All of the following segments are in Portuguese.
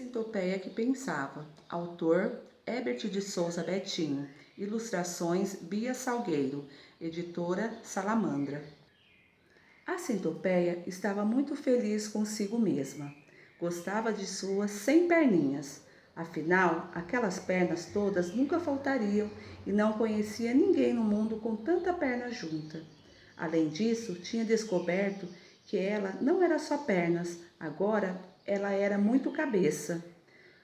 Centopeia que pensava. Autor Herbert de Souza Betinho. Ilustrações Bia Salgueiro. Editora Salamandra. A centopeia estava muito feliz consigo mesma. Gostava de suas 100 perninhas. Afinal, aquelas pernas todas nunca faltariam e não conhecia ninguém no mundo com tanta perna junta. Além disso, tinha descoberto que ela não era só pernas, agora ela era muito cabeça.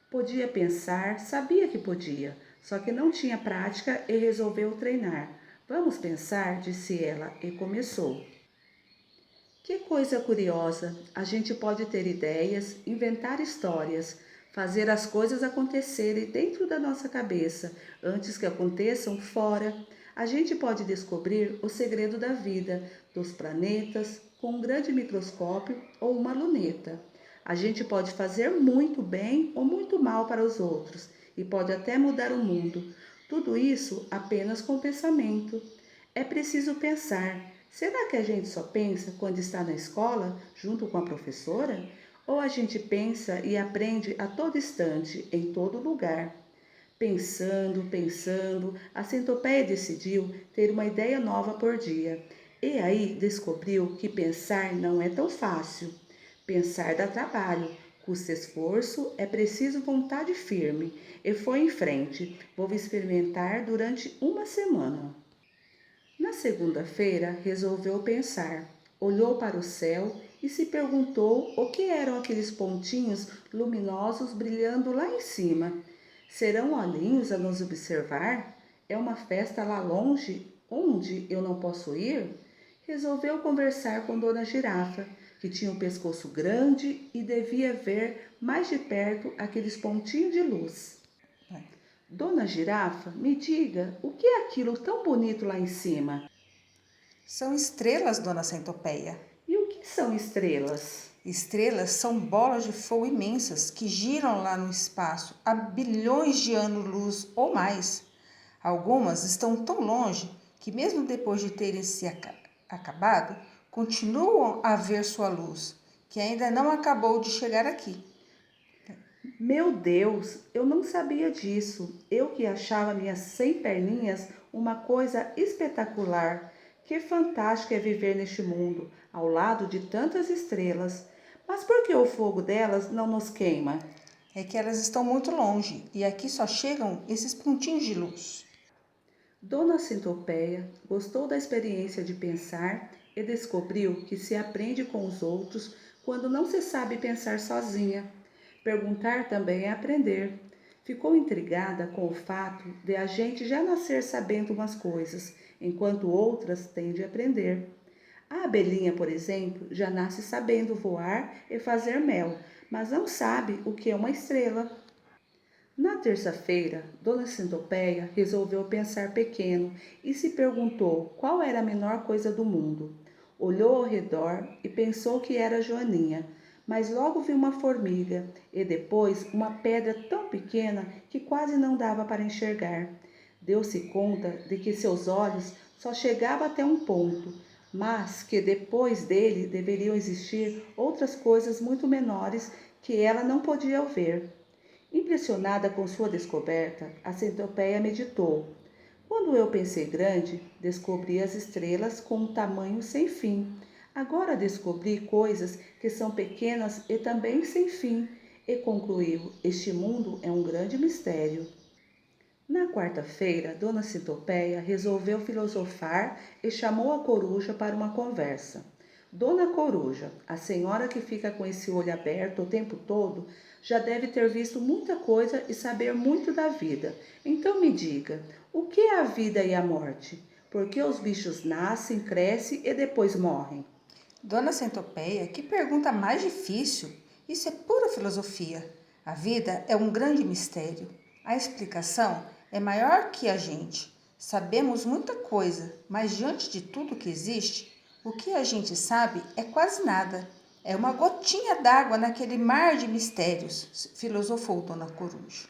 Podia pensar, sabia que podia, só que não tinha prática e resolveu treinar. Vamos pensar, disse ela, e começou. Que coisa curiosa! A gente pode ter ideias, inventar histórias, fazer as coisas acontecerem dentro da nossa cabeça antes que aconteçam fora. A gente pode descobrir o segredo da vida, dos planetas, com um grande microscópio ou uma luneta. A gente pode fazer muito bem ou muito mal para os outros e pode até mudar o mundo. Tudo isso apenas com pensamento. É preciso pensar. Será que a gente só pensa quando está na escola, junto com a professora? Ou a gente pensa e aprende a todo instante, em todo lugar? Pensando, a centopeia decidiu ter uma ideia nova por dia. E aí descobriu que pensar não é tão fácil. Pensar dá trabalho, custa esforço, é preciso vontade firme. E foi em frente. Vou experimentar durante uma semana. Na segunda-feira, resolveu pensar. Olhou para o céu e se perguntou o que eram aqueles pontinhos luminosos brilhando lá em cima. Serão olhinhos a nos observar? É uma festa lá longe, onde eu não posso ir? Resolveu conversar com Dona Girafa, que tinha um pescoço grande e devia ver mais de perto aqueles pontinhos de luz. Dona Girafa, me diga, o que é aquilo tão bonito lá em cima? São estrelas, dona Centopeia. E o que são estrelas? Estrelas são bolas de fogo imensas que giram lá no espaço há bilhões de anos-luz ou mais. Algumas estão tão longe que, mesmo depois de terem se acabado, continuam a ver sua luz, que ainda não acabou de chegar aqui. Meu Deus, eu não sabia disso. Eu que achava minhas 100 perninhas uma coisa espetacular. Que fantástico é viver neste mundo, ao lado de tantas estrelas. Mas por que o fogo delas não nos queima? É que elas estão muito longe e aqui só chegam esses pontinhos de luz. Dona Centopeia gostou da experiência de pensar e descobriu que se aprende com os outros quando não se sabe pensar sozinha. Perguntar também é aprender. Ficou intrigada com o fato de a gente já nascer sabendo umas coisas, enquanto outras têm de aprender. A abelhinha, por exemplo, já nasce sabendo voar e fazer mel, mas não sabe o que é uma estrela. Na terça-feira, Dona Centopeia resolveu pensar pequeno e se perguntou qual era a menor coisa do mundo. Olhou ao redor e pensou que era Joaninha, mas logo viu uma formiga e depois uma pedra tão pequena que quase não dava para enxergar. Deu-se conta de que seus olhos só chegavam até um ponto, mas que depois dele deveriam existir outras coisas muito menores que ela não podia ver. Impressionada com sua descoberta, a centopeia meditou. Quando eu pensei grande, descobri as estrelas com um tamanho sem fim. Agora descobri coisas que são pequenas e também sem fim. E concluiu: este mundo é um grande mistério. Na quarta-feira, Dona Centopeia resolveu filosofar e chamou a coruja para uma conversa. Dona Coruja, a senhora que fica com esse olho aberto o tempo todo, já deve ter visto muita coisa e saber muito da vida. Então me diga, o que é a vida e a morte? Por que os bichos nascem, crescem e depois morrem? Dona Centopeia, que pergunta mais difícil! Isso é pura filosofia. A vida é um grande mistério. A explicação é maior que a gente. Sabemos muita coisa, mas diante de tudo que existe, o que a gente sabe é quase nada. É uma gotinha d'água naquele mar de mistérios, filosofou Dona Coruja.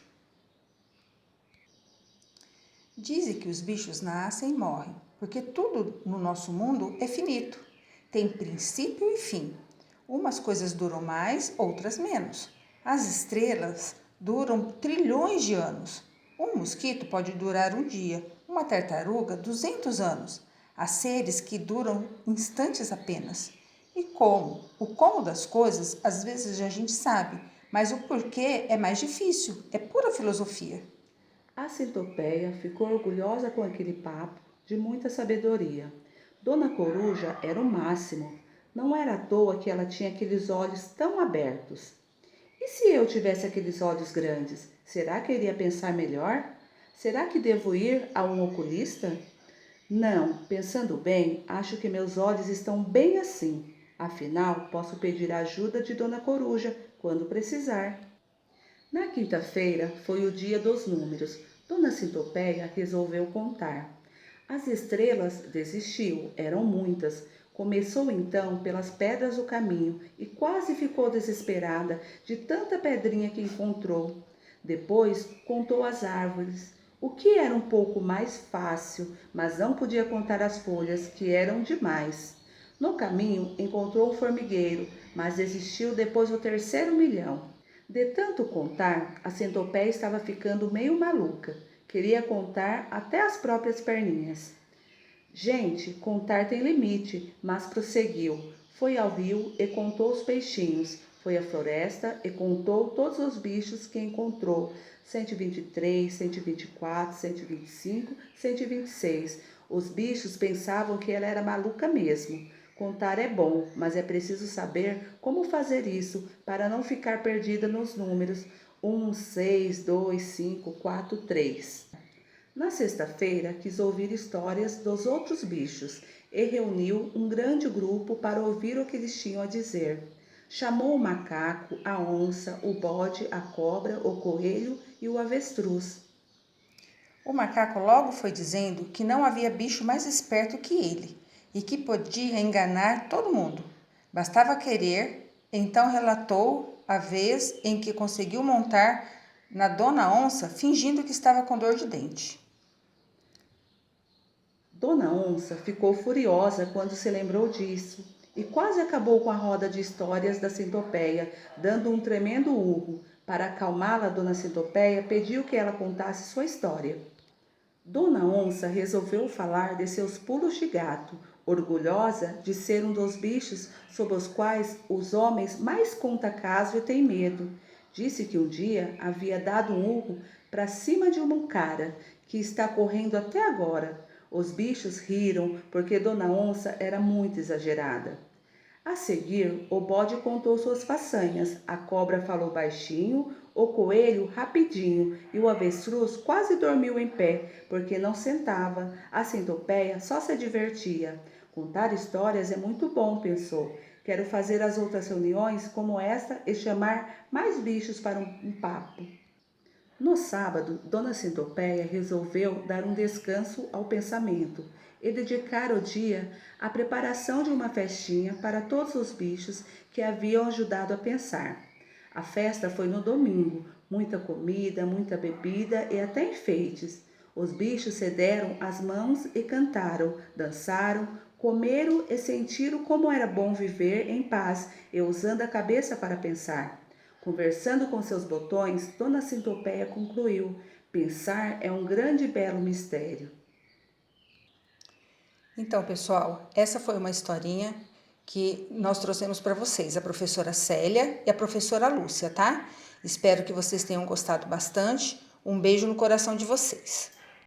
Dizem que os bichos nascem e morrem, porque tudo no nosso mundo é finito. Tem princípio e fim. Umas coisas duram mais, outras menos. As estrelas duram trilhões de anos. Um mosquito pode durar um dia, uma tartaruga 200 anos. Há seres que duram instantes apenas. E como? O como das coisas, às vezes a gente sabe, mas o porquê é mais difícil, é pura filosofia. A centopeia ficou orgulhosa com aquele papo de muita sabedoria. Dona Coruja era o máximo. Não era à toa que ela tinha aqueles olhos tão abertos. E se eu tivesse aqueles olhos grandes, será que iria pensar melhor? Será que devo ir a um oculista? Não, pensando bem, acho que meus olhos estão bem assim. Afinal, posso pedir a ajuda de Dona Coruja quando precisar. Na quinta-feira foi o dia dos números. Dona Sintopeia resolveu contar. As estrelas desistiu, eram muitas. Começou então pelas pedras do caminho e quase ficou desesperada de tanta pedrinha que encontrou. Depois contou as árvores, o que era um pouco mais fácil, mas não podia contar as folhas, que eram demais. No caminho encontrou um formigueiro, mas desistiu depois do terceiro milhão. De tanto contar, a centopeia estava ficando meio maluca. Queria contar até as próprias perninhas. Gente, contar tem limite, mas prosseguiu. Foi ao rio e contou os peixinhos. Foi à floresta e contou todos os bichos que encontrou. 123, 124, 125, 126. Os bichos pensavam que ela era maluca mesmo. Contar é bom, mas é preciso saber como fazer isso para não ficar perdida nos números 1, 6, 2, 5, 4, 3. Na sexta-feira, quis ouvir histórias dos outros bichos e reuniu um grande grupo para ouvir o que eles tinham a dizer. Chamou o macaco, a onça, o bode, a cobra, o coelho e o avestruz. O macaco logo foi dizendo que não havia bicho mais esperto que ele e que podia enganar todo mundo. Bastava querer, então relatou a vez em que conseguiu montar na Dona Onça fingindo que estava com dor de dente. Dona Onça ficou furiosa quando se lembrou disso e quase acabou com a roda de histórias da centopeia, dando um tremendo urro. Para acalmá-la, Dona Centopeia pediu que ela contasse sua história. Dona Onça resolveu falar de seus pulos de gato, orgulhosa de ser um dos bichos sobre os quais os homens mais contam caso e têm medo. Disse que um dia havia dado um urro para cima de uma cara que está correndo até agora. Os bichos riram porque Dona Onça era muito exagerada. A seguir, o bode contou suas façanhas, a cobra falou baixinho, o coelho rapidinho e o avestruz quase dormiu em pé, porque não sentava. A centopeia só se divertia. Contar histórias é muito bom, pensou. Quero fazer as outras reuniões como esta e chamar mais bichos para um papo. No sábado, Dona Centopeia resolveu dar um descanso ao pensamento e dedicar o dia à preparação de uma festinha para todos os bichos que haviam ajudado a pensar. A festa foi no domingo, muita comida, muita bebida e até enfeites. Os bichos se deram as mãos e cantaram, dançaram, comeram e sentiram como era bom viver em paz e usando a cabeça para pensar. Conversando com seus botões, Dona Centopeia concluiu: pensar é um grande e belo mistério. Então, pessoal, essa foi uma historinha que nós trouxemos para vocês, a professora Célia e a professora Lúcia, tá? Espero que vocês tenham gostado bastante. Um beijo no coração de vocês.